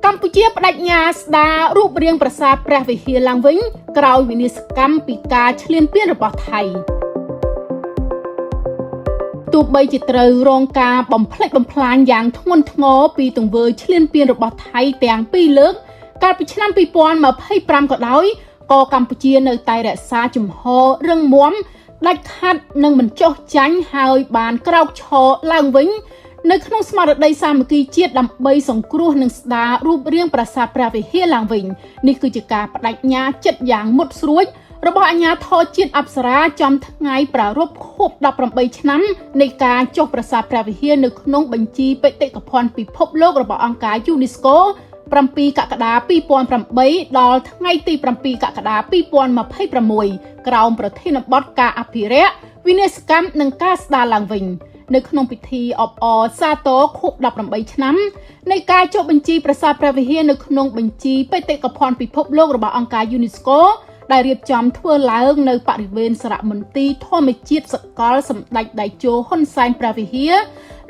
កម្ពុជាបដិញ្ញាស្ដាររូបរាងប្រាសាទព្រះវិហារឡើងវិញក្រោយវិនាសកម្មពីការឈ្លានពានរបស់ថៃទោះបីជាត្រូវរងការបំផ្លិចបំផ្លាញយ៉ាងធ្ងន់ធ្ងរពីទង្វើឈ្លានពានរបស់ថៃទាំងពីរលើកកាលពីឆ្នាំ2025ក៏ដោយក៏កម្ពុជានៅតែរក្សាជំហររឹងមាំដាច់ខាត់និងមិនចុះចាញ់ហើយបានក្រោកឈរឡើងវិញនៅក្នុងស្មារតីសាមគ្គីជាតិដើម្បីសង្គ្រោះនិងស្ដាររូបរាងប្រាសាទព្រះវិហារឡើងវិញនេះគឺជាការបដិញ្ញាចិត្តយ៉ាងមុតស្រួចរបស់អាជ្ញាធរជាតិអប្សរាចំថ្ងៃប្រារព្ធខួប18ឆ្នាំនៃការចុះប្រាសាទព្រះវិហារនៅក្នុងបញ្ជីបេតិកភណ្ឌពិភពលោករបស់អង្គការ UNESCO 7 កក្កដា 2008 ដល់ថ្ងៃទី 7 កក្កដា 2026 ក្រោមប្រធានបទការអភិរក្សវិនាសកម្មនិងការស្ដារឡើងវិញនៅក្នុងពិធីអបអរសាទរខួប18ឆ្នាំនៃការចុះបញ្ជីប្រាសាទព្រះវិហារនៅក្នុងបញ្ជីបេតិកភណ្ឌពិភពលោករបស់អង្គការ UNESCO ដែលរៀបចំធ្វើឡើងនៅបរិវេណសារមន្ទីរធម្មជាតិសកលសម្ដេចតេជោហ៊ុនសែនព្រះវិហារ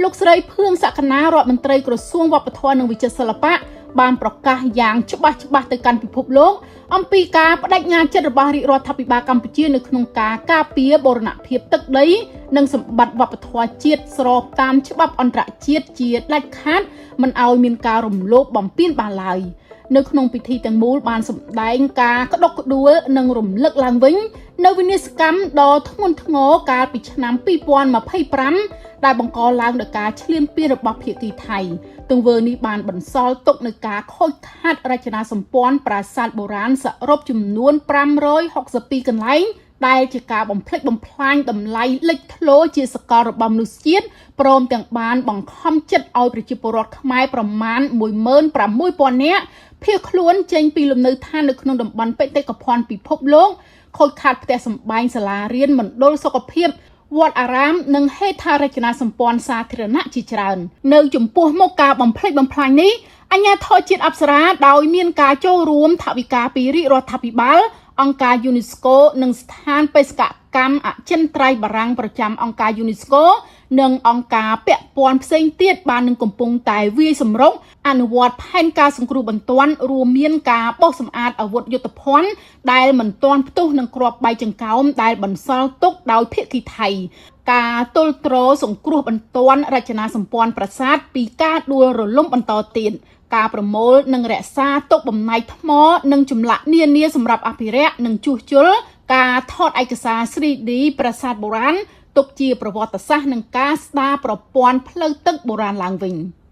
លោកស្រីភឿងសក្កណារដ្ឋមន្ត្រីក្រសួងវប្បធម៌និងវិចិត្រសិល្បៈបានប្រកាសយ៉ាងច្បាស់ទៅកាន់ពិភពលោកអំពីការបដិញ្ញាចិត្តរបស់រាជរដ្ឋាភិបាលកម្ពុជានៅក្នុងការការពារបូរណភាពទឹកដីនិងសម្បត្តិវប្បធម៌ជាតិស្របតាមច្បាប់អន្តរជាតិជាដាច់ខាតមិនឲ្យមានការរំលោភបំពានបានឡើយនៅក្នុងពិធីទាំងមូលបានសម្ដែងការក្តុកក្តួលនិងរំលឹកឡើងវិញនៅវិនាសកម្មដ៏ធ្ងន់ធ្ងរកាលពីឆ្នាំ2025ដែលបង្កឡើងដោយការឈ្លានពានរបស់ភាគីថៃទង្វើនេះបានបន្សល់ទុកនូវការខូចខាតរចនាសម្ព័ន្ធប្រាសាទបុរាណសរុបចំនួន562កន្លែងដែលជាការបំផ្លិចបំផ្លាញតម្លៃលេចធ្លោជាសកលរបស់មនុស្សជាតិព្រមទាំងបានបង្ខំចិត្តឲ្យប្រជាពលរដ្ឋខ្មែរប្រមាណ 16,000 នាក់ភៀសខ្លួនចេញពីលំនៅឋាននៅក្នុងតំបន់បេតិកភណ្ឌពិភពលោកខូចខាតផ្ទះសម្បែងសាលារៀនមណ្ឌលសុខភាពវត្តអារាមនិងហេដ្ឋារចនាសម្ព័ន្ធសាធារណៈជាច្រើននៅចំពោះមុខការបំផ្លិចបំផ្លាញនេះអាជ្ញាធរជាតិអប្សរាដោយមានការចូលរួមថវិកាពីរាជរដ្ឋាភិបាលអង្គការ UNESCO និងស្ថានបេសកកម្មអចិន្ត្រៃយ៍បារាំងប្រចាំអង្គការ UNESCO និងអង្គការពាក់ព័ន្ធផ្សេងទៀតបាននឹងកំពុងតែវាយសម្រុកអនុវត្តផែនការសង្គ្រោះបន្ទាន់រួមមានការបោសសម្អាតអាវុធយុទ្ធភ័ណ្ឌដែលមិនទាន់ផ្ទុះនឹងគ្រាប់បែកចង្កោមដែលបន្សល់ទុកដោយភាគីថៃការទល់ទ្រសង្គ្រោះបន្ទាន់រចនាសម្ព័ន្ធប្រាសាទពីការដួលរលំបន្តទៀតការប្រមូលនិងរក្សាទុកបំណែកថ្មនិងចម្លាក់នានាសម្រាប់អភិរក្សនិងជួសជុលការថតឯកសារ 3D ប្រាសាទបុរាណទុកជាប្រវត្តិសាស្ត្រនិងការស្ដារប្រព័ន្ធផ្លូវទឹកបុរាណឡើងវិញ។